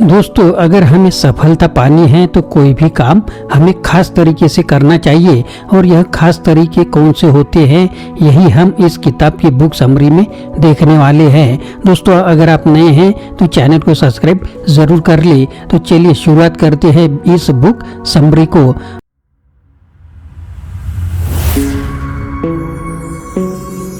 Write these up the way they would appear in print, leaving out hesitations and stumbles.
दोस्तों, अगर हमें सफलता पानी है तो कोई भी काम हमें खास तरीके से करना चाहिए। और यह खास तरीके कौन से होते हैं, यही हम इस किताब की बुक समरी में देखने वाले हैं। दोस्तों, अगर आप नए हैं तो चैनल को सब्सक्राइब जरूर कर ले। तो चलिए शुरुआत करते हैं इस बुक समरी को।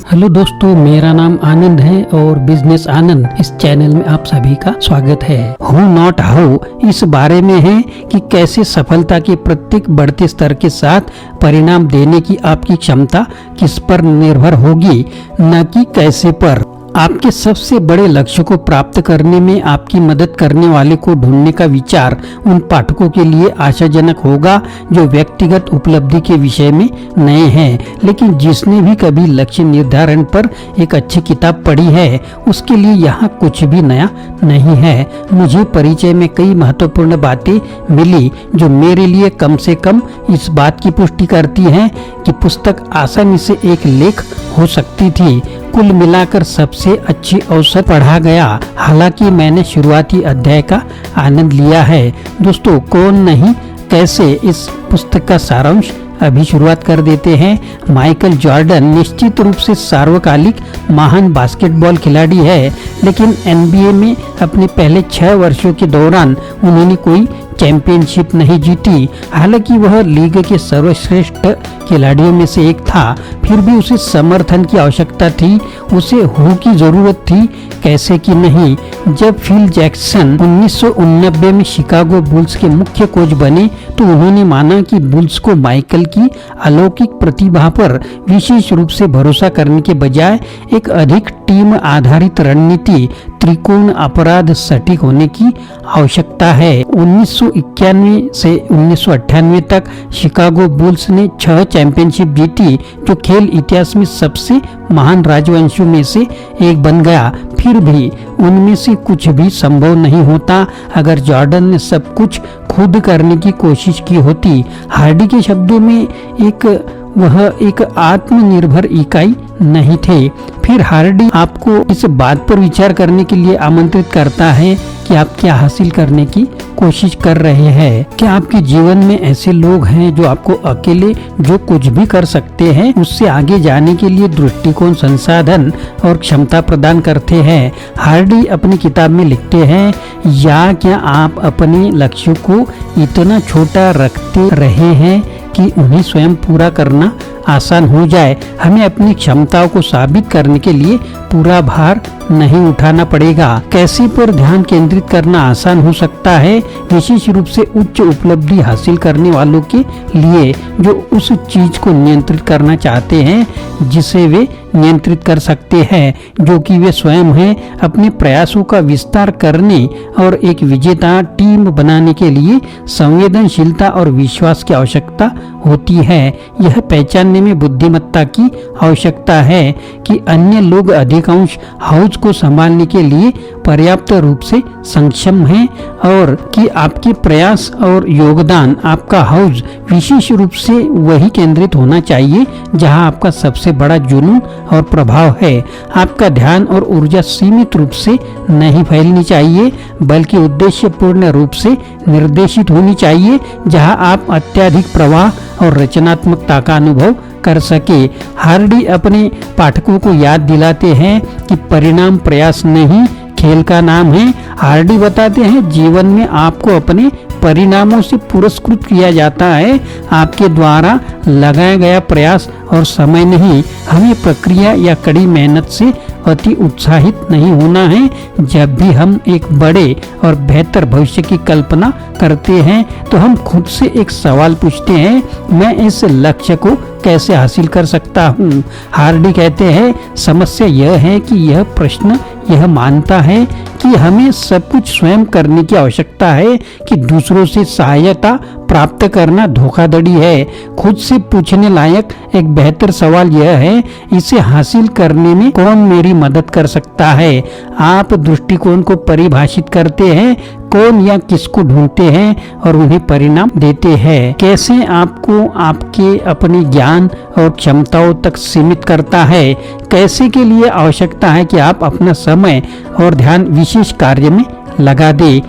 हेलो दोस्तों, मेरा नाम आनंद है और बिजनेस आनंद इस चैनल में आप सभी का स्वागत है। हु नॉट हाउ इस बारे में है कि कैसे सफलता के प्रत्येक बढ़ते स्तर के साथ परिणाम देने की आपकी क्षमता किस पर निर्भर होगी, न कि कैसे पर। आपके सबसे बड़े लक्ष्य को प्राप्त करने में आपकी मदद करने वाले को ढूंढने का विचार उन पाठकों के लिए आशाजनक होगा जो व्यक्तिगत उपलब्धि के विषय में नए हैं, लेकिन जिसने भी कभी लक्ष्य निर्धारण पर एक अच्छी किताब पढ़ी है उसके लिए यहाँ कुछ भी नया नहीं है। मुझे परिचय में कई महत्वपूर्ण बातें मिली जो मेरे लिए कम से कम इस बात की पुष्टि करती हैं कि पुस्तक आसानी से एक लेख हो सकती थी। कुल मिलाकर सबसे अच्छी औसत पढ़ा गया। हालांकि मैंने शुरुआती अध्याय का आनंद लिया है। दोस्तों, कौन नहीं कैसे इस पुस्तक का सारांश अभी शुरुआत कर देते हैं। माइकल जॉर्डन निश्चित रूप से सार्वकालिक महान बास्केटबॉल खिलाड़ी है, लेकिन एनबीए में अपने पहले 6 वर्षों के दौरान उन्होंने कोई चैंपियनशिप नहीं जीती। हालांकि वह लीग के सर्वश्रेष्ठ खिलाड़ियों में से एक था, फिर भी उसे समर्थन की आवश्यकता थी, उसे हो की जरूरत थी, कैसे कि नहीं। जब फिल जैक्सन 1989 में शिकागो बुल्स के मुख्य कोच बने तो उन्होंने माना कि बुल्स को माइकल की अलौकिक प्रतिभा पर विशेष रूप से भरोसा करने के बजाय एक अधिक टीम आधारित रणनीति त्रिकोण अपराध सटीक होने की आवश्यकता है। 1991 से 1998 तक शिकागो बुल्स ने 6 चैंपियनशिप जीती, जो खेल इतिहास में सबसे महान राजवंशों में से एक बन गया। फिर भी उनमें से कुछ भी संभव नहीं होता अगर जॉर्डन ने सब कुछ खुद करने की कोशिश की होती। हार्डी के शब्दों में वह एक आत्मनिर्भर इकाई नहीं थे। फिर हार्डी आपको इस बात पर विचार करने के लिए आमंत्रित करता है कि आप क्या हासिल करने की कोशिश कर रहे हैं। क्या आपके जीवन में ऐसे लोग हैं जो आपको अकेले जो कुछ भी कर सकते हैं उससे आगे जाने के लिए दृष्टिकोण, संसाधन और क्षमता प्रदान करते हैं। हार्डी अपनी किताब में लिखते हैं, या क्या आप अपने लक्ष्यों को इतना छोटा रखते रहे हैं कि उन्हें स्वयं पूरा करना आसान हो जाए। हमें अपनी क्षमताओं को साबित करने के लिए पूरा भार नहीं उठाना पड़ेगा। कैसे पर ध्यान केंद्रित करना आसान हो सकता है, विशेष रूप से उच्च उपलब्धि हासिल करने वालों के लिए जो उस चीज को नियंत्रित करना चाहते हैं जिसे वे नियंत्रित कर सकते हैं, जो कि वे स्वयं हैं। अपने प्रयासों का विस्तार करने और एक विजेता टीम बनाने के लिए संवेदनशीलता और विश्वास की आवश्यकता होती है। यह पहचानने में बुद्धिमत्ता की आवश्यकता है कि अन्य लोग अधिकांश हाउस को संभालने के लिए पर्याप्त रूप से सक्षम हैं और कि आपके प्रयास और योगदान, आपका हाउस विशेष रूप से वही केंद्रित होना चाहिए जहां आपका सबसे बड़ा जुनून और प्रभाव है। आपका ध्यान और ऊर्जा सीमित रूप से नहीं फैलनी चाहिए, बल्कि उद्देश्यपूर्ण रूप से निर्देशित होनी चाहिए, जहां आप अत्यधिक प्रवाह और रचनात्मकता का अनुभव कर सके। हार्डी अपने पाठकों को याद दिलाते हैं कि परिणाम प्रयास नहीं, खेल का नाम है। हार्डी बताते हैं, जीवन में आपको अपने परिणामों से पुरस्कृत किया जाता है, आपके द्वारा लगाया गया प्रयास और समय नहीं। हमें प्रक्रिया या कड़ी मेहनत से अति उत्साहित नहीं होना है। जब भी हम एक बड़े और बेहतर भविष्य की कल्पना करते हैं तो हम खुद से एक सवाल पूछते हैं, मैं इस लक्ष्य को कैसे हासिल कर सकता हूँ। हार्डी कहते हैं, समस्या यह है कि यह प्रश्न यह मानता है कि हमें सब कुछ स्वयं करने की आवश्यकता है कि दूसरों से सहायता प्राप्त करना धोखाधड़ी है। खुद से पूछने लायक एक बेहतर सवाल यह है, इसे हासिल करने में कौन मेरी मदद कर सकता है। आप दृष्टिकोण को परिभाषित करते हैं, कौन या किसको ढूंढते हैं और उन्हें परिणाम देते हैं। कैसे आपको आपके अपने ज्ञान और क्षमताओं तक सीमित करता है। कैसे के लिए आवश्यकता है कि आप अपना समय और ध्यान विशेष कार्य में लगा दे।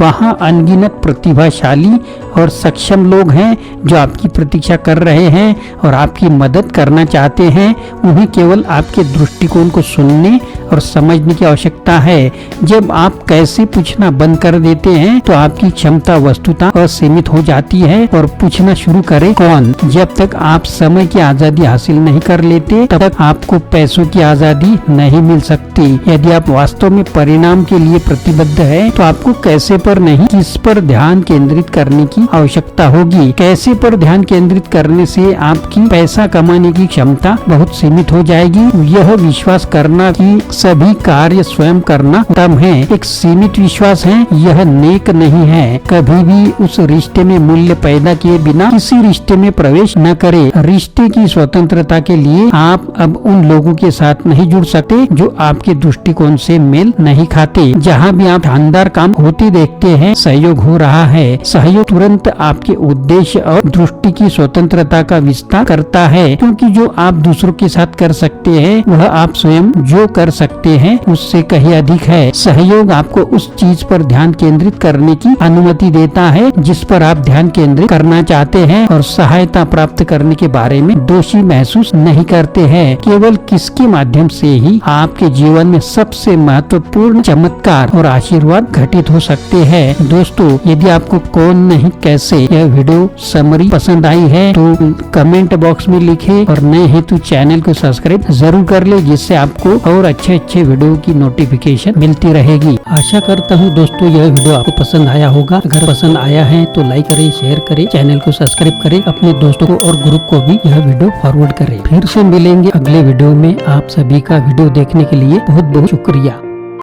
वहाँ अनगिनत प्रतिभाशाली और सक्षम लोग हैं जो आपकी प्रतीक्षा कर रहे हैं और आपकी मदद करना चाहते हैं। उन्हें केवल आपके दृष्टिकोण को सुनने और समझने की आवश्यकता है। जब आप कैसे पूछना बंद कर देते हैं तो आपकी क्षमता वस्तुतः असीमित हो जाती है और पूछना शुरू करें कौन। जब तक आप समय की आजादी हासिल नहीं कर लेते तब तक आपको पैसों की आजादी नहीं मिल सकती। यदि आप वास्तव में परिणाम के लिए प्रतिबद्ध है तो आपको कैसे पर नहीं किस पर ध्यान केंद्रित करने की आवश्यकता होगी। कैसे पर ध्यान केंद्रित करने से आपकी पैसा कमाने की क्षमता बहुत सीमित हो जाएगी। यह विश्वास करना कि सभी कार्य स्वयं करना उत्तम है एक सीमित विश्वास है, यह नेक नहीं है। कभी भी उस रिश्ते में मूल्य पैदा किए बिना किसी रिश्ते में प्रवेश न करें। रिश्ते की स्वतंत्रता के लिए आप अब उन लोगों के साथ नहीं जुड़ सकते जो आपके दृष्टिकोण से मेल नहीं खाते। जहाँ भी आप शानदार काम होते देखते हैं सहयोग हो रहा है। सहयोग तुरंत आपके उद्देश्य और दृष्टि की स्वतंत्रता का विस्तार करता है, क्योंकि जो आप दूसरों के साथ कर सकते हैं वह आप स्वयं जो कर सकते हैं उससे कहीं अधिक है। सहयोग आपको उस चीज पर ध्यान केंद्रित करने की अनुमति देता है जिस पर आप ध्यान केंद्रित करना चाहते हैं और सहायता प्राप्त करने के बारे में दोषी महसूस नहीं करते हैं। केवल किसके माध्यम से ही आपके जीवन में सबसे महत्वपूर्ण चमत्कार और आशीर्वाद घटित हो सकते हैं। दोस्तों, यदि आपको कौन नहीं कैसे यह वीडियो समरी पसंद आई है तो कमेंट बॉक्स में लिखे और नए हैं तो चैनल को सब्सक्राइब जरूर कर ले, जिससे आपको और अच्छे वीडियो की नोटिफिकेशन मिलती रहेगी। आशा करता हूँ दोस्तों यह वीडियो आपको पसंद आया होगा। अगर पसंद आया है तो लाइक करें, शेयर करें, चैनल को सब्सक्राइब करें, अपने दोस्तों को और ग्रुप को भी यह वीडियो फॉरवर्ड करें। फिर से मिलेंगे अगले वीडियो में। आप सभी का वीडियो देखने के लिए बहुत बहुत शुक्रिया।